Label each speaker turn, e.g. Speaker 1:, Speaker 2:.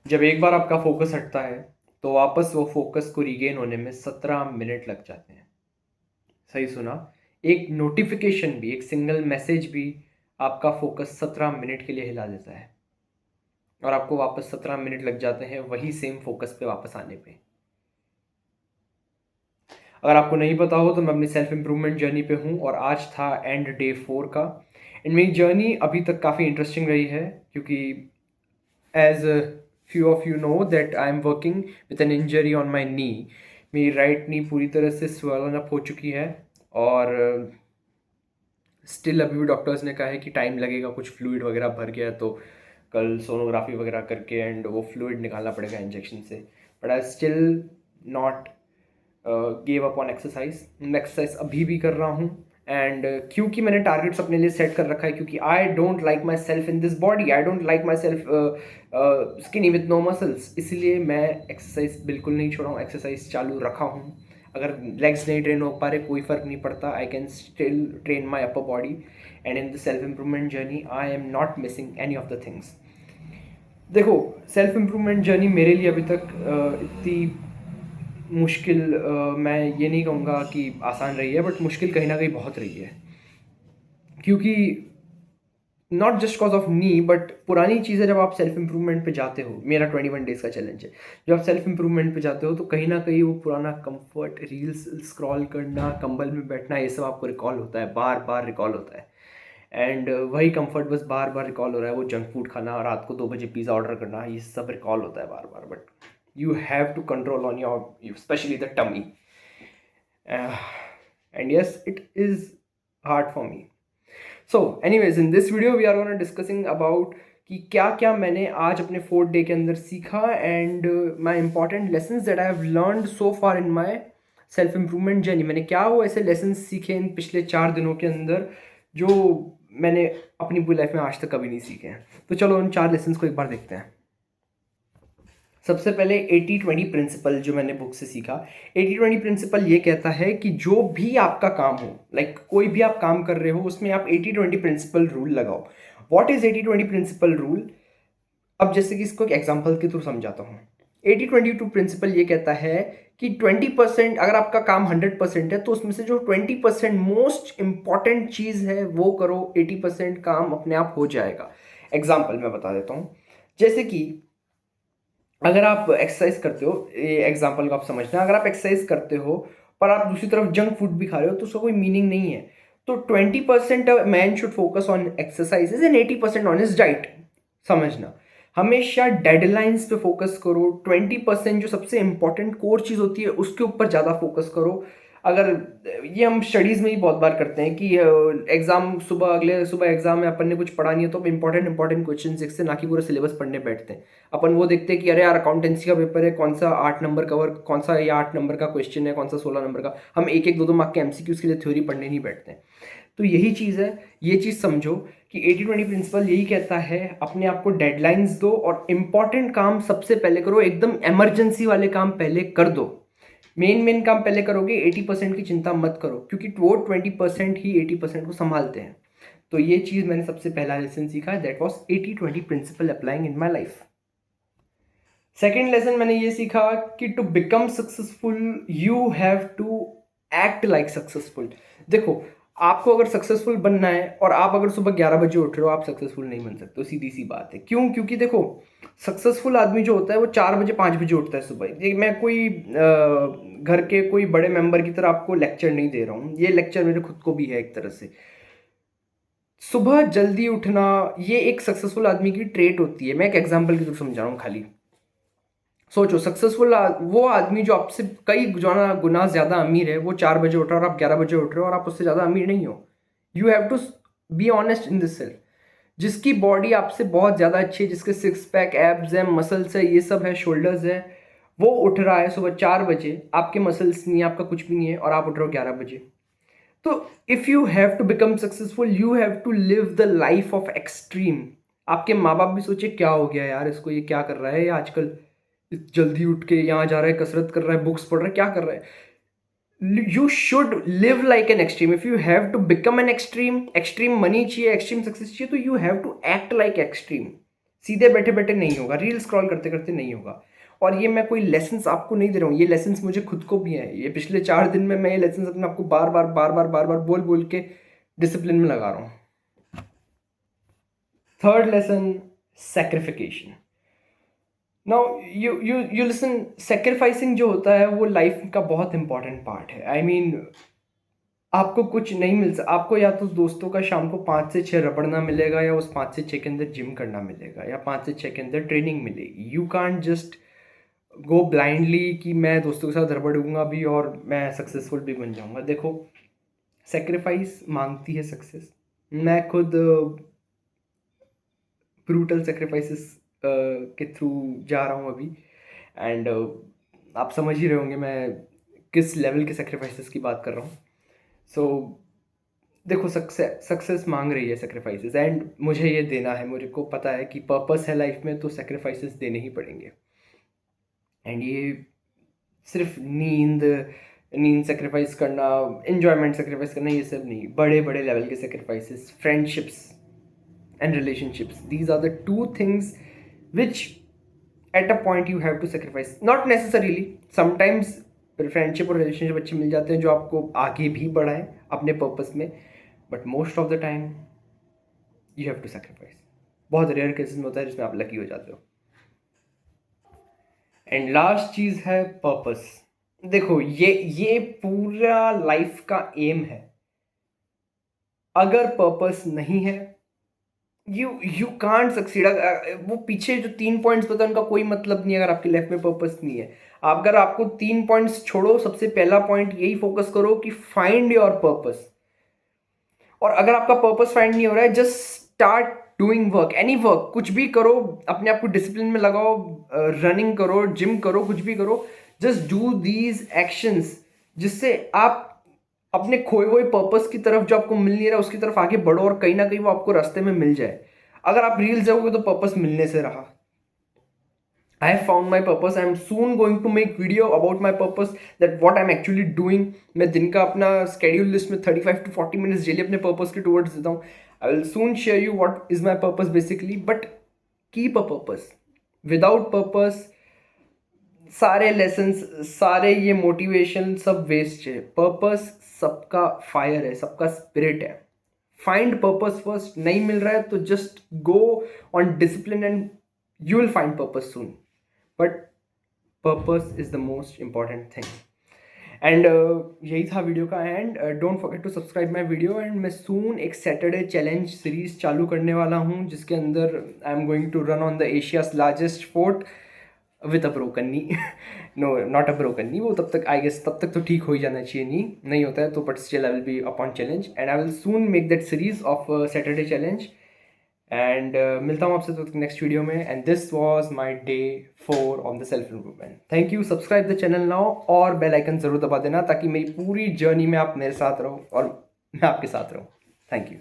Speaker 1: जब एक बार आपका फोकस हटता है तो वापस वो फोकस को रिगेन होने में 17 मिनट लग जाते हैं। सही सुना। एक नोटिफिकेशन भी, एक सिंगल मैसेज भी आपका फोकस 17 मिनट के लिए हिला देता है और आपको वापस 17 मिनट लग जाते हैं वही सेम फोकस पे वापस आने पे। अगर आपको नहीं पता हो तो मैं अपनी सेल्फ इम्प्रूवमेंट जर्नी पे हूँ और आज था एंड डे 4 का। एंड मेरी जर्नी अभी तक काफ़ी इंटरेस्टिंग रही है क्योंकि as few of you know that I am working with an injury on my knee। मेरी राइट नी पूरी तरह से swollen up हो चुकी है और स्टिल अभी भी डॉक्टर्स ने कहा है कि टाइम लगेगा, कुछ फ्लूइड वगैरह भर गया है तो कल सोनोग्राफी वगैरह करके एंड वो फ्लूइड निकालना पड़ेगा इंजेक्शन से। But I still not give up on exercise. मैं एक्सरसाइज अभी भी कर रहा हूँ एंड क्योंकि मैंने टारगेट्स अपने लिए सेट कर रखा है, क्योंकि I don't like myself in this body, I don't like myself skinny with no muscles, इसलिए मैं एक्सरसाइज बिल्कुल नहीं छोड़ा हूँ, एक्सरसाइज चालू रखा हूँ। अगर लेग्स नहीं ट्रेन हो पा रहे कोई फ़र्क नहीं पड़ता, I can still train my upper body and in the self improvement journey I am not missing any of the things. देखो, सेल्फ इम्प्रूवमेंट जर्नी मेरे लिए अभी तक इतनी मुश्किल, मैं ये नहीं कहूँगा कि आसान रही है, बट मुश्किल कहीं ना कहीं बहुत रही है क्योंकि not just cause of knee but पुरानी चीज़ें जब आप सेल्फ इम्प्रूवमेंट पे जाते हो, मेरा 21 डेज़ का चैलेंज है, जब आप सेल्फ इम्प्रूवमेंट पे जाते हो तो कहीं ना कहीं वो पुराना कंफर्ट, रील्स स्क्रॉल करना, कंबल में बैठना, ये सब आपको रिकॉल होता है, बार बार रिकॉल होता है। एंड वही कंफर्ट बस बार बार रिकॉल हो रहा है, वो जंक फूड खाना, रात को 2 बजे पिज़्ज़ा ऑर्डर करना, ये सब रिकॉल होता है बार बार। But you have to control on your specially the tummy and yes it is hard for me. So anyways, in this video we are gonna discussing about कि क्या क्या मैंने आज अपने 4th डे के अंदर सीखा and my important lessons that I have learned so far in my self improvement journey. मैंने क्या वो ऐसे लेसन्स सीखे इन पिछले 4 दिनों के अंदर जो मैंने अपनी पूरी लाइफ में आज तक कभी नहीं सीखे हैं। तो चलो उन 4 लेसन्स को एक बार देखते हैं। सबसे पहले 80-20 प्रिंसिपल जो मैंने बुक से सीखा। 80-20 प्रिंसिपल ये कहता है कि जो भी आपका काम हो, लाइक कोई भी आप काम कर रहे हो, उसमें आप 80-20 प्रिंसिपल रूल लगाओ। What is 80-20 principle rule? अब जैसे कि इसको एक एग्जांपल के थ्रू समझाता हूँ। 80-22 प्रिंसिपल ये कहता है कि 20%, अगर आपका काम 100% है तो उसमें से जो 20% मोस्ट इंपॉर्टेंट चीज़ है वो करो, 80% काम अपने आप हो जाएगा। एग्जाम्पल मैं बता देता हूँ। जैसे कि अगर आप एक्सरसाइज करते हो, ये एग्जांपल को आप समझना, अगर आप एक्सरसाइज करते हो पर आप दूसरी तरफ जंक फूड भी खा रहे हो तो उसका कोई मीनिंग नहीं है। तो 20% man should focus on exercises and 80% on his diet. समझना, हमेशा डेडलाइंस पे फोकस करो। 20% जो सबसे इंपॉर्टेंट कोर चीज़ होती है उसके ऊपर ज़्यादा फोकस करो। अगर ये हम स्टडीज़ में ही बहुत बार करते हैं कि एग्ज़ाम सुबह, अगले सुबह एग्ज़ाम में अपन ने कुछ पढ़ा नहीं है तो इंपॉर्टेंट क्वेश्चन देखते, ना कि पूरा सिलेबस पढ़ने बैठते हैं। अपन वो देखते हैं कि अरे यार अकाउंटेंसी का पेपर है, कौन सा 8 नंबर कवर, कौन सा ये 8 नंबर का क्वेश्चन है, कौन सा 16 नंबर का, हम एक एक 2-2 मार्क के एमसीक्यूज़ के लिए थ्योरी पढ़ने नहीं बैठते हैं। तो यही चीज़ है, ये चीज़ समझो कि 80-20 प्रिंसिपल यही कहता है, अपने आप को डेडलाइंस दो और इम्पॉर्टेंट काम सबसे पहले करो, एकदम इमरजेंसी वाले काम पहले कर दो। मेन काम पहले करोगे, 80% की चिंता मत करो क्योंकि वो 20% ही 80% को संभालते हैं। तो ये चीज़ मैंने सबसे पहला लेसन सीखा, that was 80-20 principle applying in my life. Second lesson मैंने ये सीखा कि to become successful you have to act like successful. देखो, आपको अगर सक्सेसफुल बनना है और आप अगर सुबह 11 बजे उठ रहे हो, आप सक्सेसफुल नहीं बन सकते, सीधी सी बात है। क्यों? क्योंकि देखो, सक्सेसफुल आदमी जो होता है वो 4 बजे 5 बजे उठता है सुबह। ये मैं कोई घर के कोई बड़े मेंबर की तरह आपको लेक्चर नहीं दे रहा हूँ, ये लेक्चर मेरे खुद को भी है एक तरह से। सुबह जल्दी उठना ये एक सक्सेसफुल आदमी की ट्रेट होती है। मैं एक एग्जांपल के थ्रू समझा रहा हूँ खाली। सोचो, सक्सेसफुल वो आदमी जो आपसे कई गुना गुना ज़्यादा अमीर है, वो 4 बजे उठ रहा है और आप 11 बजे उठ रहे हो और आप उससे ज़्यादा अमीर नहीं हो। You have to be honest in this self. जिसकी बॉडी आपसे बहुत ज़्यादा अच्छी है, जिसके 6 पैक एब्स हैं, मसल्स है, ये सब है, शोल्डर्स है, वो उठ रहा है सुबह 4 बजे, आपके मसल्स नहीं है, आपका कुछ भी नहीं है और आप उठ रहे हो 11 बजे। तो if you have to become successful you have to live the life of extreme. आपके माँ बाप भी सोचे क्या हो गया यार इसको, ये क्या कर रहा है, ये आजकल जल्दी उठ के यहाँ जा रहा है, कसरत कर रहा है, बुक्स पढ़ रहा है, क्या कर रहा है। You should live like an extreme. If you have to become an extreme, extreme money चाहिए, एक्सट्रीम सक्सेस चाहिए, तो you have to act like extreme. सीधे बैठे बैठे नहीं होगा, रील स्क्रॉल करते करते नहीं होगा। और ये मैं कोई लेसन्स आपको नहीं दे रहा हूँ, ये लेसन्स मुझे खुद को भी हैं। ये पिछले 4 दिन में मैं ये लेसन्स अपने आपको बार बार बोल बोल के डिसिप्लिन में लगा रहा हूँ। Third lesson, sacrification. Now you listen, sacrificing जो होता है वो लाइफ का बहुत इंपॉर्टेंट पार्ट है। आई मीन आपको कुछ नहीं आपको या तो दोस्तों का शाम को 5 से 6 रबड़ना मिलेगा, या उस 5 से 6 के अंदर जिम करना मिलेगा, या 5 से 6 के अंदर ट्रेनिंग मिलेगी। You can't just go blindly कि मैं दोस्तों के साथ रबड़ूंगा भी और मैं सक्सेसफुल भी बन जाऊंगा। देखो, सेक्रीफाइस मांगती है सक्सेस। मैं खुद ब्रूटल सेक्रीफाइसेस के थ्रू जा रहा हूँ अभी, एंड आप समझ ही रहे होंगे मैं किस लेवल के सेक्रीफाइसेस की बात कर रहा हूँ। सो देखो, सक्सेस मांग रही है सेक्रीफाइसेस, एंड मुझे ये देना है। मुझे को पता है कि पर्पस है लाइफ में, तो सेक्रीफाइसेस देने ही पड़ेंगे। एंड ये सिर्फ नींद सेक्रीफाइस करना, एन्जॉयमेंट सेक्रीफाइस करना, ये सब नहीं। बड़े बड़े लेवल के sacrifices, friendships and relationships, these are the two things which at a point you have to sacrifice. Not necessarily, sometimes friendship और रिलेशनशिप अच्छे मिल जाते हैं जो आपको आगे भी बढ़ाएं अपने पर्पस में, but most of the time you have to sacrifice. बहुत रेयर केसेस में होता है जिसमें आप लकी हो जाते हो। एंड लास्ट चीज़ है पर्पस। देखो, ये पूरा लाइफ का एम है। अगर पर्पस नहीं है, यू कांट सक्सीड। वो पीछे जो 3 पॉइंट्स बताए उनका कोई मतलब नहीं है अगर आपकी लाइफ में पर्पस नहीं है। अगर आपको 3 पॉइंट्स छोड़ो, सबसे पहला पॉइंट यही फोकस करो कि फाइंड योर पर्पस। और अगर आपका पर्पस फाइंड नहीं हो रहा है, just start doing work, any work, कुछ भी करो, अपने आप को डिसिप्लिन में लगाओ, रनिंग करो, जिम करो, कुछ भी करो। जस्ट डू दीज एक्शंस जिससे आप अपने खोए हुए पर्पस की तरफ, जो आपको मिल नहीं रहा, उसकी तरफ आगे बढ़ो और कहीं ना कहीं वो आपको रास्ते में मिल जाए। अगर आप रील्स जाओगे तो पर्पस मिलने से रहा। I have found my purpose. I am soon going to make video about my purpose, that what I'm actually doing. मैं दिन का अपना schedule list में 35 to 40 minutes daily अपने purpose के towards देता हूँ. I will soon share you what is my purpose basically. But keep a purpose. Without purpose, सारे lessons, सारे ये motivation सब waste है. Purpose सबका fire है, सबका spirit है. Find purpose first. नहीं मिल रहा है तो just go on discipline and you will find purpose soon. But purpose is the most important thing. And यही था वीडियो का end. Don't forget to subscribe my video. And मैं soon एक Saturday challenge series चालू करने वाला हूँ जिसके अंदर I am going to run on the Asia's largest fort with a broken knee. No, not a broken knee. वो तब तक आई गेस तब तक तो ठीक हो ही जाना चाहिए, नहीं होता है तो, but still I will be upon challenge and I will soon make that series of Saturday challenge. And मिलता हूँ आपसे तो नेक्स्ट वीडियो में। And this was my day 4 on the self improvement. Thank you. Subscribe the channel now और bell icon जरूर दबा देना ताकि मेरी पूरी जर्नी में आप मेरे साथ रहो और मैं आपके साथ रहूँ। Thank you.